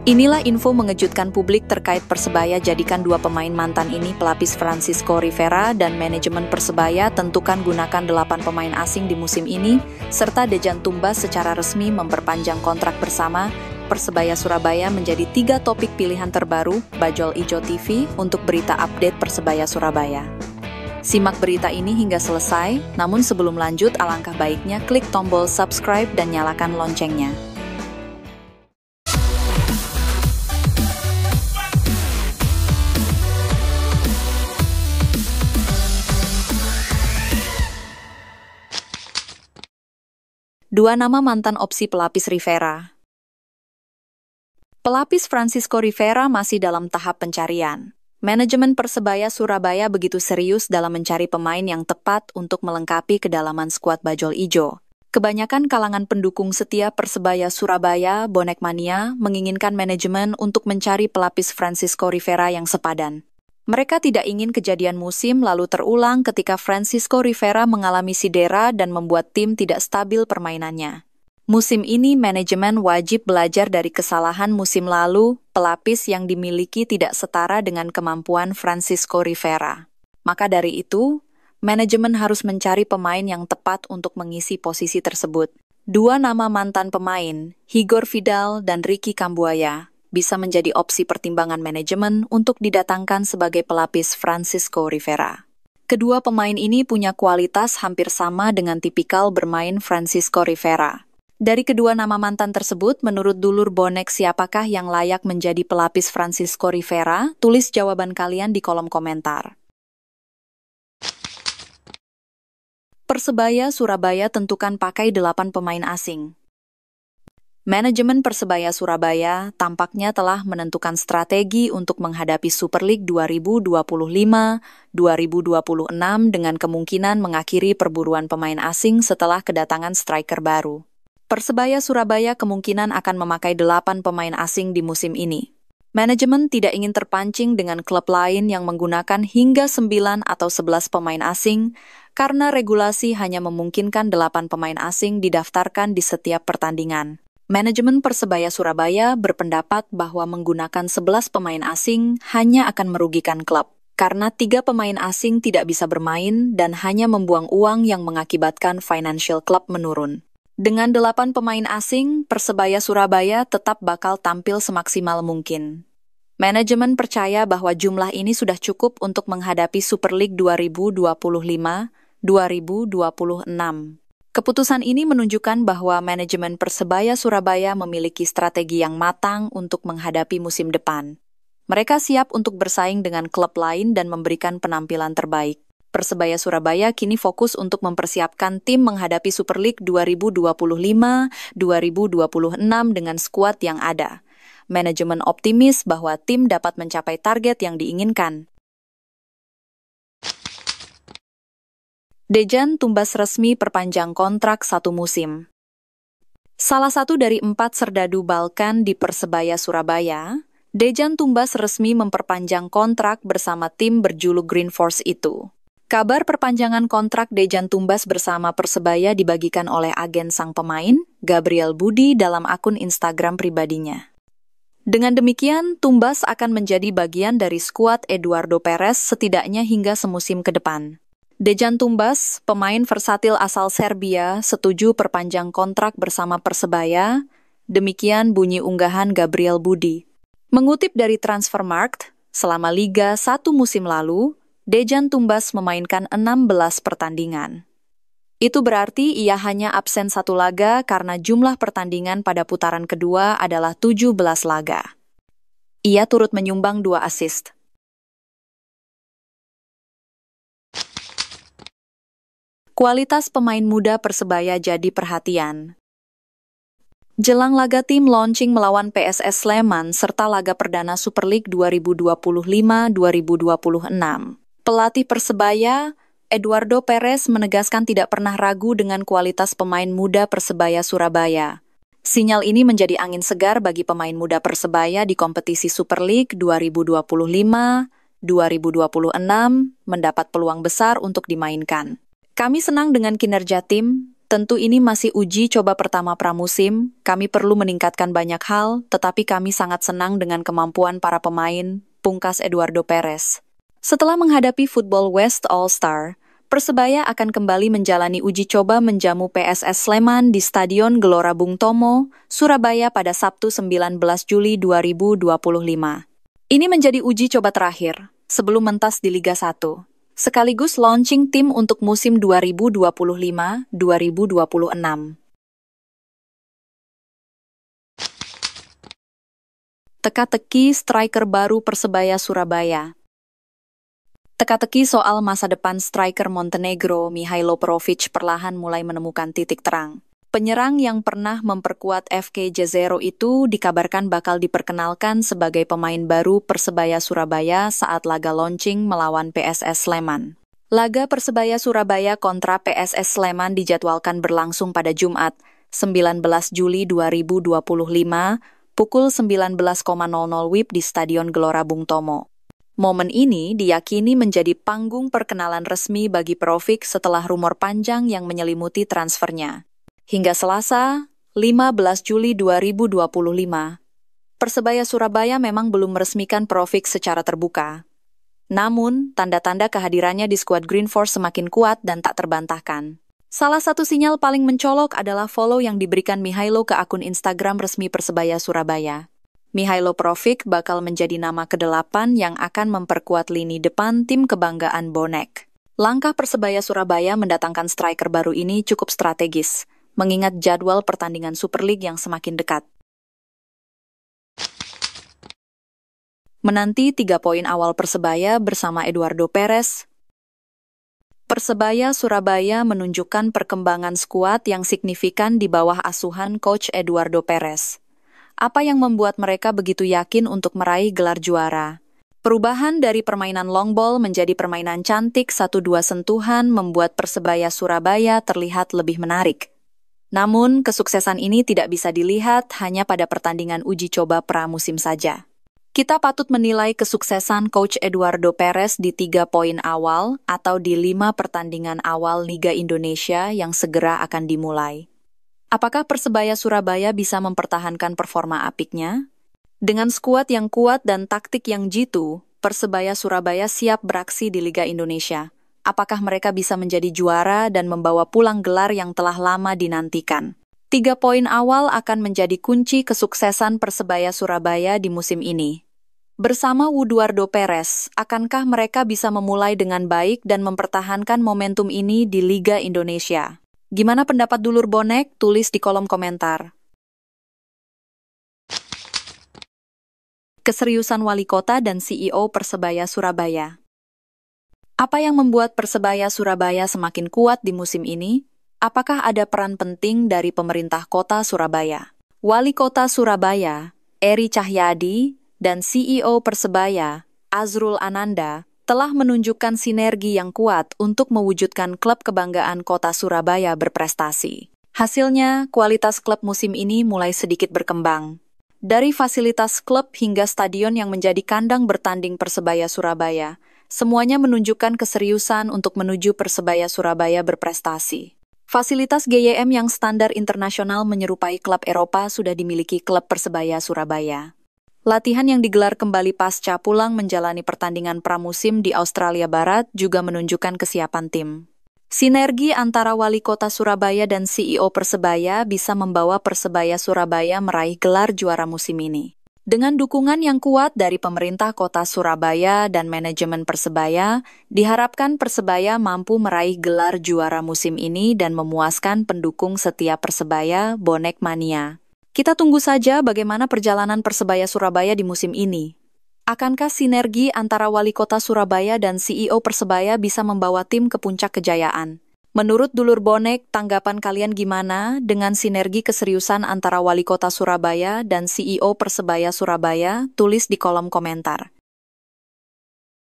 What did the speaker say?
Inilah info mengejutkan publik terkait Persebaya jadikan dua pemain mantan ini pelapis Francisco Rivera dan manajemen Persebaya tentukan gunakan 8 pemain asing di musim ini, serta Dejan Tumbas secara resmi memperpanjang kontrak bersama. Persebaya Surabaya menjadi 3 topik pilihan terbaru Bajul Ijo TV untuk berita update Persebaya Surabaya. Simak berita ini hingga selesai, namun sebelum lanjut alangkah baiknya klik tombol subscribe dan nyalakan loncengnya. Dua nama mantan opsi pelapis Rivera. Pelapis Francisco Rivera masih dalam tahap pencarian. Manajemen Persebaya Surabaya begitu serius dalam mencari pemain yang tepat untuk melengkapi kedalaman skuad Bajul Ijo. Kebanyakan kalangan pendukung setia Persebaya Surabaya, Bonek Mania, menginginkan manajemen untuk mencari pelapis Francisco Rivera yang sepadan. Mereka tidak ingin kejadian musim lalu terulang ketika Francisco Rivera mengalami cedera dan membuat tim tidak stabil permainannya. Musim ini manajemen wajib belajar dari kesalahan musim lalu, pelapis yang dimiliki tidak setara dengan kemampuan Francisco Rivera. Maka dari itu, manajemen harus mencari pemain yang tepat untuk mengisi posisi tersebut. Dua nama mantan pemain, Igor Vidal dan Ricky Kambuaya, bisa menjadi opsi pertimbangan manajemen untuk didatangkan sebagai pelapis Francisco Rivera. Kedua pemain ini punya kualitas hampir sama dengan tipikal bermain Francisco Rivera. Dari kedua nama mantan tersebut, menurut dulur Bonek siapakah yang layak menjadi pelapis Francisco Rivera? Tulis jawaban kalian di kolom komentar. Persebaya Surabaya tentukan pakai 8 pemain asing. Manajemen Persebaya Surabaya tampaknya telah menentukan strategi untuk menghadapi Super League 2025-2026 dengan kemungkinan mengakhiri perburuan pemain asing setelah kedatangan striker baru. Persebaya Surabaya kemungkinan akan memakai 8 pemain asing di musim ini. Manajemen tidak ingin terpancing dengan klub lain yang menggunakan hingga 9 atau 11 pemain asing karena regulasi hanya memungkinkan 8 pemain asing didaftarkan di setiap pertandingan. Manajemen Persebaya Surabaya berpendapat bahwa menggunakan 11 pemain asing hanya akan merugikan klub, karena 3 pemain asing tidak bisa bermain dan hanya membuang uang yang mengakibatkan financial club menurun. Dengan 8 pemain asing, Persebaya Surabaya tetap bakal tampil semaksimal mungkin. Manajemen percaya bahwa jumlah ini sudah cukup untuk menghadapi Super League 2025-2026. Keputusan ini menunjukkan bahwa manajemen Persebaya Surabaya memiliki strategi yang matang untuk menghadapi musim depan. Mereka siap untuk bersaing dengan klub lain dan memberikan penampilan terbaik. Persebaya Surabaya kini fokus untuk mempersiapkan tim menghadapi Super League 2025-2026 dengan skuad yang ada. Manajemen optimis bahwa tim dapat mencapai target yang diinginkan. Dejan Tumbas resmi perpanjang kontrak 1 musim. Salah satu dari 4 serdadu Balkan di Persebaya Surabaya, Dejan Tumbas resmi memperpanjang kontrak bersama tim berjuluk Green Force itu. Kabar perpanjangan kontrak Dejan Tumbas bersama Persebaya dibagikan oleh agen sang pemain, Gabriel Budi, dalam akun Instagram pribadinya. Dengan demikian, Tumbas akan menjadi bagian dari skuad Eduardo Perez setidaknya hingga semusim ke depan. Dejan Tumbas, pemain versatil asal Serbia, setuju perpanjang kontrak bersama Persebaya. Demikian bunyi unggahan Gabriel Budi. Mengutip dari Transfermarkt, selama Liga 1 musim lalu, Dejan Tumbas memainkan 16 pertandingan. Itu berarti ia hanya absen 1 laga karena jumlah pertandingan pada putaran kedua adalah 17 laga. Ia turut menyumbang 2 assist. Kualitas pemain muda Persebaya jadi perhatian. Jelang laga tim launching melawan PSS Sleman serta laga perdana Super League 2025-2026, pelatih Persebaya, Eduardo Perez menegaskan tidak pernah ragu dengan kualitas pemain muda Persebaya Surabaya. Sinyal ini menjadi angin segar bagi pemain muda Persebaya di kompetisi Super League 2025-2026 mendapat peluang besar untuk dimainkan. Kami senang dengan kinerja tim, Tentu ini masih uji coba pertama pramusim, kami perlu meningkatkan banyak hal, tetapi kami sangat senang dengan kemampuan para pemain, pungkas Eduardo Perez. Setelah menghadapi Football West All-Star, Persebaya akan kembali menjalani uji coba menjamu PSS Sleman di Stadion Gelora Bung Tomo, Surabaya pada Sabtu 19 Juli 2025. Ini menjadi uji coba terakhir, sebelum mentas di Liga 1. Sekaligus launching tim untuk musim 2025-2026. Teka-teki striker baru Persebaya Surabaya. Teka-teki soal masa depan striker Montenegro Mihailo Perovic perlahan mulai menemukan titik terang. Penyerang yang pernah memperkuat FK Jezero itu dikabarkan bakal diperkenalkan sebagai pemain baru Persebaya Surabaya saat laga launching melawan PSS Sleman. Laga Persebaya Surabaya kontra PSS Sleman dijadwalkan berlangsung pada Jumat, 19 Juli 2025, pukul 19.00 WIB di Stadion Gelora Bung Tomo. Momen ini diyakini menjadi panggung perkenalan resmi bagi Perovic setelah rumor panjang yang menyelimuti transfernya. Hingga Selasa, 15 Juli 2025, Persebaya Surabaya memang belum meresmikan Perovic secara terbuka. Namun, tanda-tanda kehadirannya di skuad Green Force semakin kuat dan tak terbantahkan. Salah satu sinyal paling mencolok adalah follow yang diberikan Mihailo ke akun Instagram resmi Persebaya Surabaya. Mihailo Perovic bakal menjadi nama ke-8 yang akan memperkuat lini depan tim kebanggaan Bonek. Langkah Persebaya Surabaya mendatangkan striker baru ini cukup strategis, mengingat jadwal pertandingan Super League yang semakin dekat. Menanti 3 poin awal Persebaya bersama Eduardo Perez. Persebaya Surabaya menunjukkan perkembangan skuad yang signifikan di bawah asuhan Coach Eduardo Perez. Apa yang membuat mereka begitu yakin untuk meraih gelar juara? Perubahan dari permainan long ball menjadi permainan cantik 1-2 sentuhan membuat Persebaya Surabaya terlihat lebih menarik. Namun, kesuksesan ini tidak bisa dilihat hanya pada pertandingan uji coba pramusim saja. Kita patut menilai kesuksesan Coach Eduardo Perez di 3 poin awal atau di 5 pertandingan awal Liga Indonesia yang segera akan dimulai. Apakah Persebaya Surabaya bisa mempertahankan performa apiknya? Dengan skuad yang kuat dan taktik yang jitu, Persebaya Surabaya siap beraksi di Liga Indonesia. Apakah mereka bisa menjadi juara dan membawa pulang gelar yang telah lama dinantikan? 3 poin awal akan menjadi kunci kesuksesan Persebaya Surabaya di musim ini. Bersama Eduardo Perez, akankah mereka bisa memulai dengan baik dan mempertahankan momentum ini di Liga Indonesia? Gimana pendapat dulur bonek? Tulis di kolom komentar. Keseriusan Wali Kota dan CEO Persebaya Surabaya. Apa yang membuat Persebaya Surabaya semakin kuat di musim ini? Apakah ada peran penting dari pemerintah kota Surabaya? Wali Kota Surabaya, Eri Cahyadi, dan CEO Persebaya, Azrul Ananda, telah menunjukkan sinergi yang kuat untuk mewujudkan klub kebanggaan kota Surabaya berprestasi. Hasilnya, kualitas klub musim ini mulai sedikit berkembang. Dari fasilitas klub hingga stadion yang menjadi kandang bertanding Persebaya Surabaya, semuanya menunjukkan keseriusan untuk menuju Persebaya Surabaya berprestasi. Fasilitas GYM yang standar internasional menyerupai klub Eropa sudah dimiliki klub Persebaya Surabaya. Latihan yang digelar kembali pasca pulang menjalani pertandingan pramusim di Australia Barat juga menunjukkan kesiapan tim. Sinergi antara Wali Kota Surabaya dan CEO Persebaya bisa membawa Persebaya Surabaya meraih gelar juara musim ini. Dengan dukungan yang kuat dari pemerintah kota Surabaya dan manajemen Persebaya, diharapkan Persebaya mampu meraih gelar juara musim ini dan memuaskan pendukung setia Persebaya, Bonek Mania. Kita tunggu saja bagaimana perjalanan Persebaya Surabaya di musim ini. Akankah sinergi antara Wali Kota Surabaya dan CEO Persebaya bisa membawa tim ke puncak kejayaan? Menurut dulur bonek, tanggapan kalian gimana dengan sinergi keseriusan antara Wali Kota Surabaya dan CEO Persebaya Surabaya? Tulis di kolom komentar.